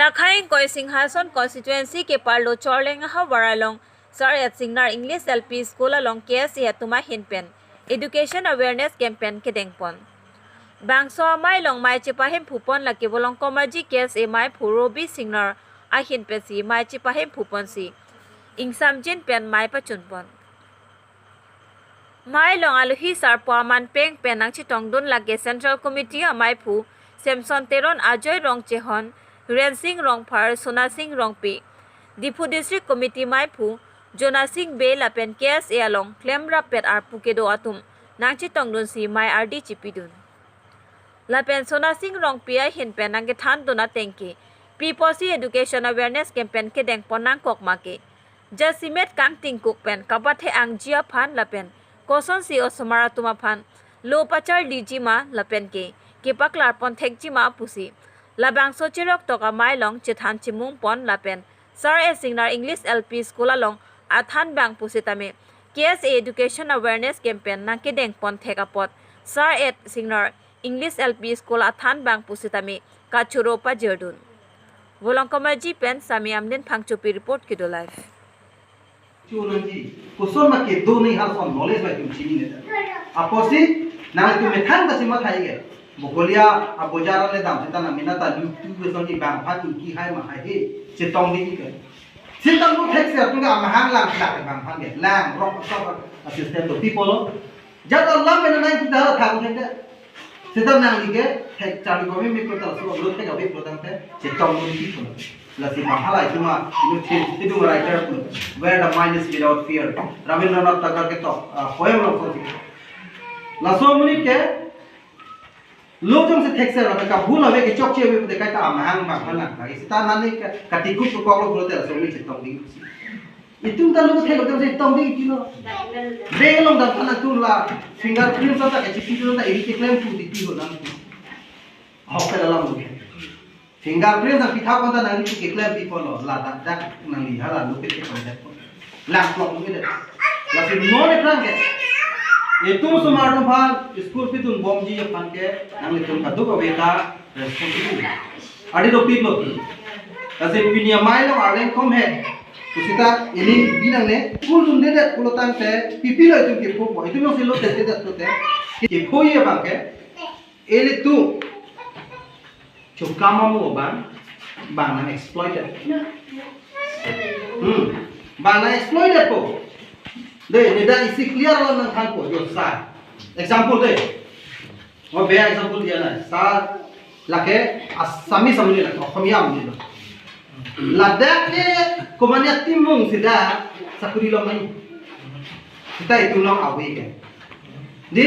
Rakhine Koi Singhason constituency ke parlo Chorleng ha waralong sar at singnar English L.P school along KSA tuma hinpen education awareness campaign kedengpon bangso mai long mai chipahim phupon la kebolong komaji KSA mai phurobi singnar a hinpe si mai chipahim phupon si ingsam jin pen mai pachunpon mai long aluhi sar paman peng penang chitong dun lage central committee a mai phu Samson Teron Ajoy Rong Chehon Ren Singh Rong Phar Sona Singh Rong Pi Dipu District Committee Mai Phu Jona Singh Be Lapen KSA along Klemra Pet Ar Pukedo Atum Nangchi Tongdun Si Mai RD Chipidun Lapen Sona Singh Rong Pi Ai Hin Pen Nangge Than Dona Tenki Piposi Education Awareness Campaign Kedeng Ponang Kok Make Jasimet Kang Ting Kuk Pen Kabathe Ang Jia Phan Lapen Koson Si Osomara Tuma Phan Lo Pachar Dijima Lapen Ke Kipaklar Pon Thekji Ma Pusi Labang Sochirok Toka Mailong Chithan Chimung Pon Lapen Sar A Singnar English L.P School along Athan Bang Pusitame KSA Education Awareness Campaign Nang Kedeng Pon Thekapot Sar A Singnar English L.P School Athan Bang Pusitame Kachuropa Jerdun Volong Komaji Pen Sami Amden Phangchupi Report Kido Live Kuson ma ke do nahi hal son knowledge by tum chini ne aposi na tu me thang ta sima thai ge bokolia abojara le dam sita na minata YouTube be soni bang pha tu ki hai ma hai he che tong ni ke sitang bu thek se tu ga ma hang lang la bang phan ge lang rock so assistant to people jad allah me na ki dara thang ke sitang nang ni ge thek chali ko me ko ta so lo te ga be pro dang te che tong ni ki ko la si ma hala cuma you think to writer where the mind is without fear Rabindranath Tagore ke to poem lo ko la so muni ke lojong se thek se ra ka bhul ave ke chok che ave de ka ta mahang ma khana ka ista na ne ka tiku ko ko lo te so ni che tong ding itung ta lo thek lo te tong ding ki lo de lo da khana tu la fingerprint sa ta ke chi tu na eri ke claim tu di ho na ho ka la mo fingerprint sa pitha ko ta na ni ke claim people lo la da da na ni hala lo ke ko da lang klok ni de la si no ne trang ke itu semua orang paham school itu bom ji yang pakai yang itu kado kebeta responsible. Ada dua people. Kasi punya main orang ada yang kom head. Kita ini bilang ne, school tu ni dek kalau tang se pipi lo itu kepo, itu memang silo tete tu tete. Kepo ye pakai. Ele tu cukama mu bang na exploited. Bang na exploited po. Deh, ini dah isi clear lah nang kan po, yo sar. Example deh. Oh, bea example dia na. Sar lake asami samuni lake, Khomia muni lo. Ladak ke komanya timung sida sakuri lo mai. Kita itu long awe ke. Di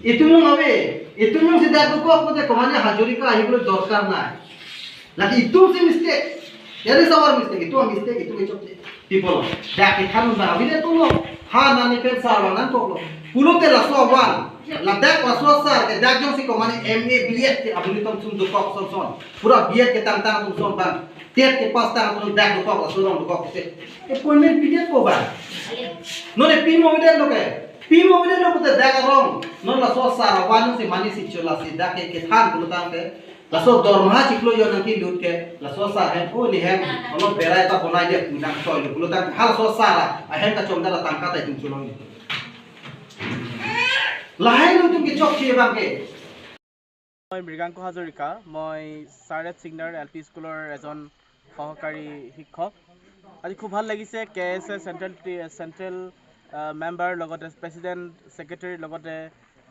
itu long awe. Itu long sida tu ko aku te komanya hajuri ka ahiblo dorkar na. Lagi itu sih mistake. Jadi sawar mistake itu mistake itu kecok people. Dak ikan na awe tu lo. Ha nani pen sarwa nan koklo pulo te la so wan la dak wa so sar ke dak jong si ko mani MA BS ke abuli tom sum do kok son pura BS ke tang tang tum son ban tet ke pas tang tum dak do kok so do kok se e appointment BS ko ban no ne pi mo de lo ke pi mo de lo te dak rong no la so sar wan si mani si chola si dak ke than do tang ke la so dorma chiklo yo nang ki lut ke la so sa hen o ni hen ono berai ta bonai de nang so lo pulo tang hal so sara a hen ka chom da tang ka ta tum cholong ni lahai lo tum ki chok che bang ke মই মৃগাংক হাজৰিকা মই সাৰেট সিগনাৰ LP স্কুলৰ এজন সহকাৰী শিক্ষক আজি খুব ভাল লাগিছে KSA চেন্ট্ৰেল মেম্বাৰ লগতে প্ৰেচিডেণ্ট সেক্ৰেটাৰী লগতে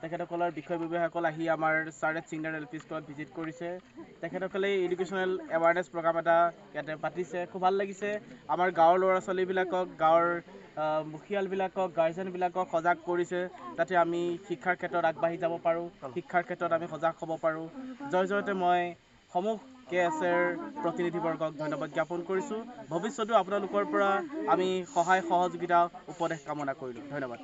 তেখেতসকলৰ বিষয়ববীয়াসকল আহি আমাৰ সাৰেট সিগনাৰ এলপি স্কুলত ভিজিট কৰিছে তেখেতসকলে এডুকেশ্যনেল এৱাৰনেছ প্ৰগ্ৰাম এটা ইয়াতে পাতিছে খুব ভাল লাগিছে আমাৰ গাঁৱৰ ল'ৰা ছোৱালীবিলাকক গাঁৱৰ মুখিয়ালবিলাকক গাৰ্জেনবিলাকক সজাগ কৰিছে যাতে আমি শিক্ষাৰ ক্ষেত্ৰত আগবাঢ়ি যাব পাৰোঁ শিক্ষাৰ ক্ষেত্ৰত আমি সজাগ হ'ব পাৰোঁ জয়তে মই সমূহ KSAৰ প্ৰতিনিধিবৰ্গক ধন্যবাদ জ্ঞাপন কৰিছোঁ ভৱিষ্যতেও আপোনালোকৰ পৰা আমি সহায় সহযোগিতা উপদেশ কামনা কৰিলোঁ ধন্যবাদ